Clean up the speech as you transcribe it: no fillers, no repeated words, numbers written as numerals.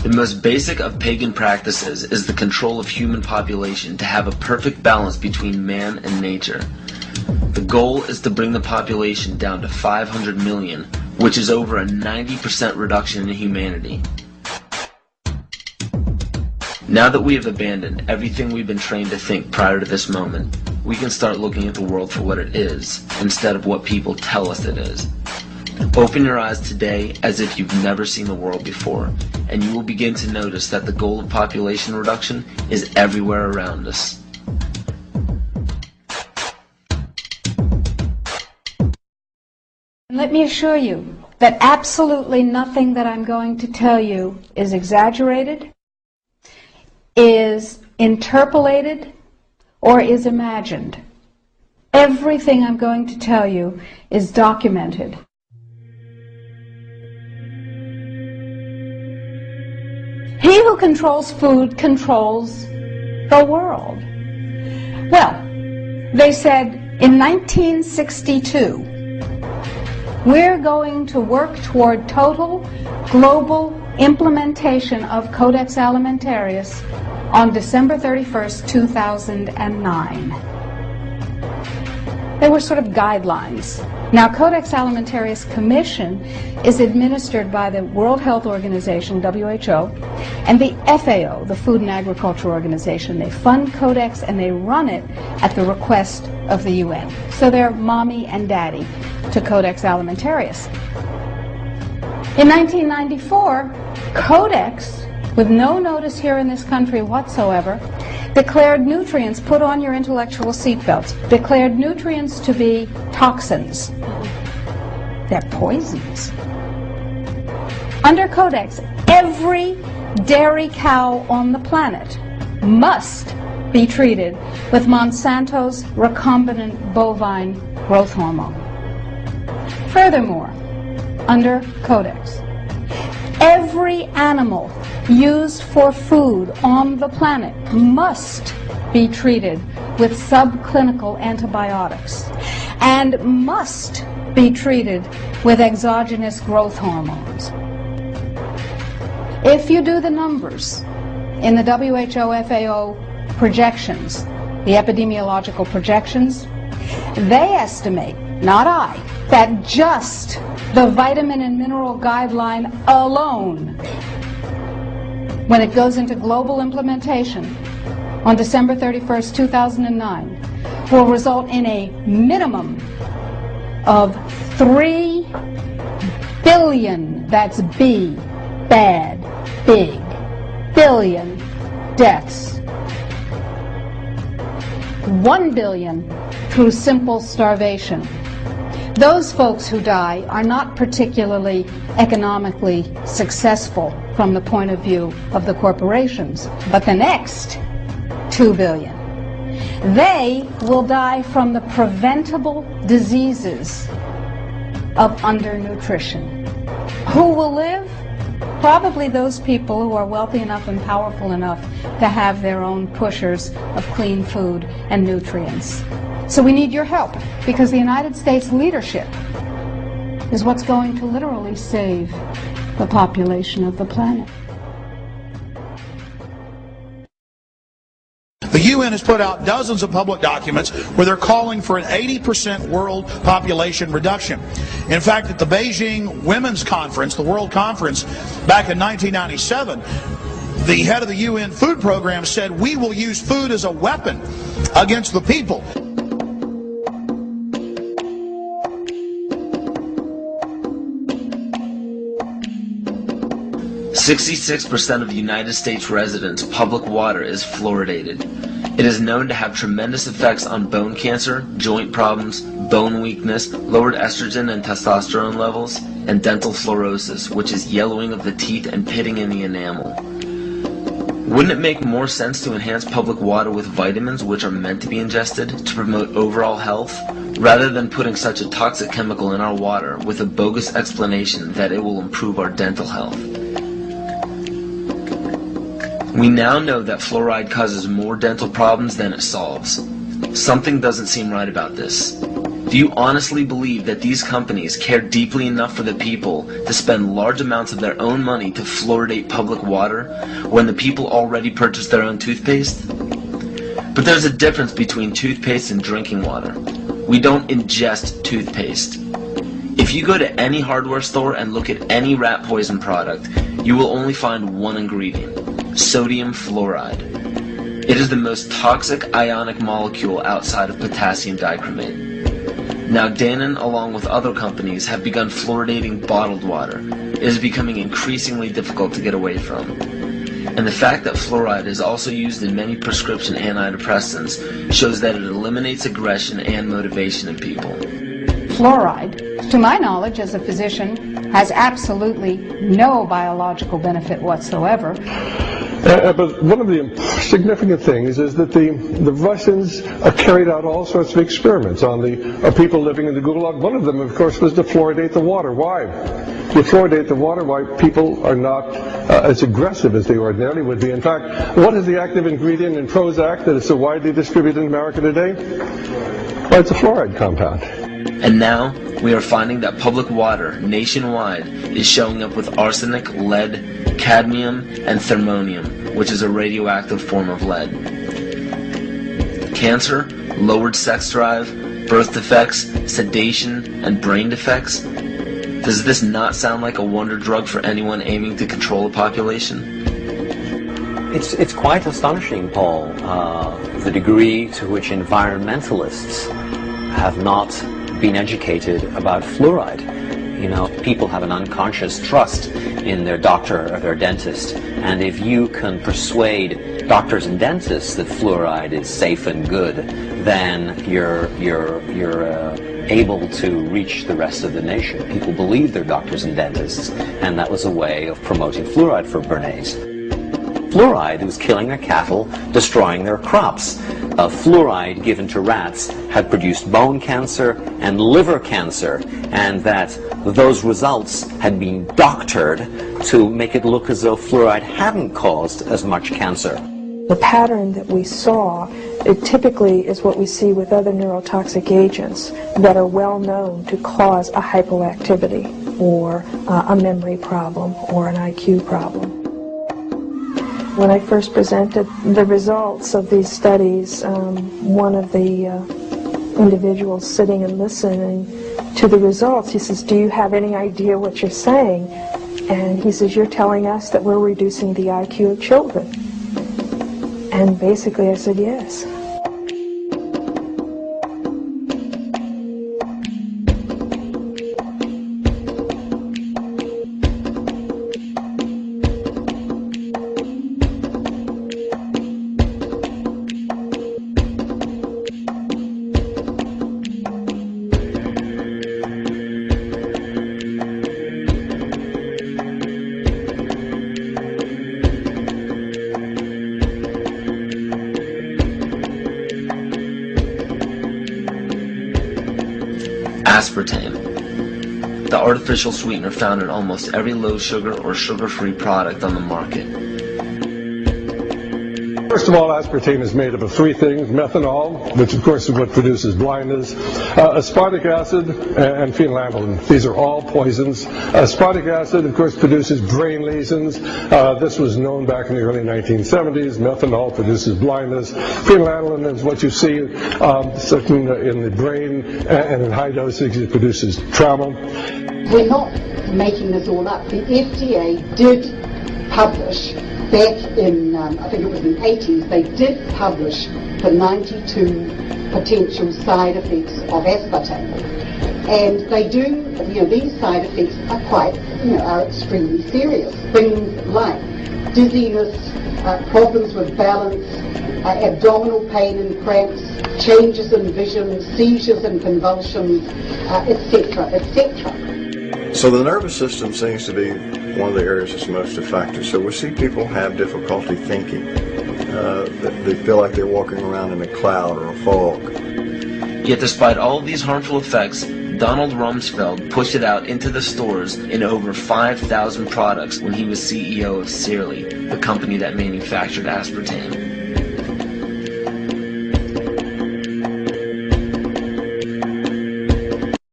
The most basic of pagan practices is the control of human population to have a perfect balance between man and nature. The goal is to bring the population down to 500 million, which is over a 90% reduction in humanity. Now that we have abandoned everything we've been trained to think prior to this moment, we can start looking at the world for what it is, instead of what people tell us it is. Open your eyes today as if you've never seen the world before, and you will begin to notice that the goal of population reduction is everywhere around us. Let me assure you that absolutely nothing that I'm going to tell you is exaggerated, is interpolated, or is imagined. Everything I'm going to tell you is documented. He who controls food controls the world. Well, they said in 1962, we're going to work toward total global implementation of Codex Alimentarius on December 31st, 2009. They were sort of guidelines. Now, Codex Alimentarius Commission is administered by the World Health Organization, WHO, and the FAO, the Food and Agriculture Organization. They fund Codex and they run it at the request of the UN. So they're mommy and daddy to Codex Alimentarius. In 1994, Codex, with no notice here in this country whatsoever, declared nutrients, put on your intellectual seatbelts, declared nutrients to be toxins. They're poisons. Under Codex, every dairy cow on the planet must be treated with Monsanto's recombinant bovine growth hormone. Furthermore, under Codex, every animal used for food on the planet must be treated with subclinical antibiotics and must be treated with exogenous growth hormones. If you do the numbers in the WHO-FAO projections, the epidemiological projections, they estimate, not I, that just the vitamin and mineral guideline alone, when it goes into global implementation on December 31st, 2009, will result in a minimum of 3 billion, that's B, bad, big, billion deaths. 1 billion through simple starvation. Those folks who die are not particularly economically successful from the point of view of the corporations, but the next 2 billion, they will die from the preventable diseases of undernutrition. Who will live? Probably those people who are wealthy enough and powerful enough to have their own pushers of clean food and nutrients. So we need your help, because the United States leadership is what's going to literally save the population of the planet. The UN has put out dozens of public documents where they're calling for an 80% world population reduction. In fact, at the Beijing Women's Conference, the World Conference, back in 1997, the head of the UN Food Program said, "We will use food as a weapon against the people." 66% of the United States residents' public water is fluoridated. It is known to have tremendous effects on bone cancer, joint problems, bone weakness, lowered estrogen and testosterone levels, and dental fluorosis, which is yellowing of the teeth and pitting in the enamel. Wouldn't it make more sense to enhance public water with vitamins which are meant to be ingested to promote overall health, rather than putting such a toxic chemical in our water with a bogus explanation that it will improve our dental health? We now know that fluoride causes more dental problems than it solves. Something doesn't seem right about this. Do you honestly believe that these companies care deeply enough for the people to spend large amounts of their own money to fluoridate public water when the people already purchase their own toothpaste? But there's a difference between toothpaste and drinking water. We don't ingest toothpaste. If you go to any hardware store and look at any rat poison product, you will only find one ingredient: sodium fluoride. It is the most toxic ionic molecule outside of potassium dichromate. Now Dannon, along with other companies, have begun fluoridating bottled water. It is becoming increasingly difficult to get away from. And the fact that fluoride is also used in many prescription antidepressants shows that it eliminates aggression and motivation in people. Fluoride, to my knowledge as a physician, has absolutely no biological benefit whatsoever. But one of the significant things is that the Russians carried out all sorts of experiments on the people living in the Gulag. One of them, of course, was to fluoridate the water. Why? You fluoridate the water, why people are not as aggressive as they ordinarily would be. In fact, what is the active ingredient in Prozac that is so widely distributed in America today? Well, it's a fluoride compound. And now, we are finding that public water nationwide is showing up with arsenic, lead, cadmium, and thermonium, which is a radioactive form of lead. Cancer, lowered sex drive, birth defects, sedation, and brain defects. Does this not sound like a wonder drug for anyone aiming to control a population? It's quite astonishing, Paul, the degree to which environmentalists have not been educated about fluoride. You know, people have an unconscious trust in their doctor or their dentist, and if you can persuade doctors and dentists that fluoride is safe and good, then you're able to reach the rest of the nation. People believe their doctors and dentists, and that was a way of promoting fluoride for Bernays. Fluoride was killing their cattle, destroying their crops. Fluoride given to rats had produced bone cancer and liver cancer, and that those results had been doctored to make it look as though fluoride hadn't caused as much cancer. The pattern that we saw, it typically is what we see with other neurotoxic agents that are well known to cause a hypoactivity or a memory problem or an IQ problem. When I first presented the results of these studies, one of the individuals sitting and listening to the results, he says, "Do you have any idea what you're saying?" And he says, "You're telling us that we're reducing the IQ of children." And basically I said, yes. Aspartame, the artificial sweetener found in almost every low-sugar or sugar-free product on the market. First of all, aspartame is made up of three things: methanol, which of course is what produces blindness, aspartic acid, and phenylalanine. These are all poisons. Aspartic acid, of course, produces brain lesions. This was known back in the early 1970s. Methanol produces blindness. Phenylalanine is what you see certain in the brain, and in high dosage it produces trauma. We're not making this all up. The FDA did publish back in, I think it was in the 80s, they did publish the 92 potential side effects of aspartame. And they do, these side effects are quite, are extremely serious. Things like dizziness, problems with balance, abdominal pain and cramps, changes in vision, seizures and convulsions, etc., etc. So the nervous system seems to be one of the areas that's most affected. So we see people have difficulty thinking. They feel like they're walking around in a cloud or a fog. Yet despite all of these harmful effects, Donald Rumsfeld pushed it out into the stores in over 5,000 products when he was CEO of Searly, the company that manufactured aspartame.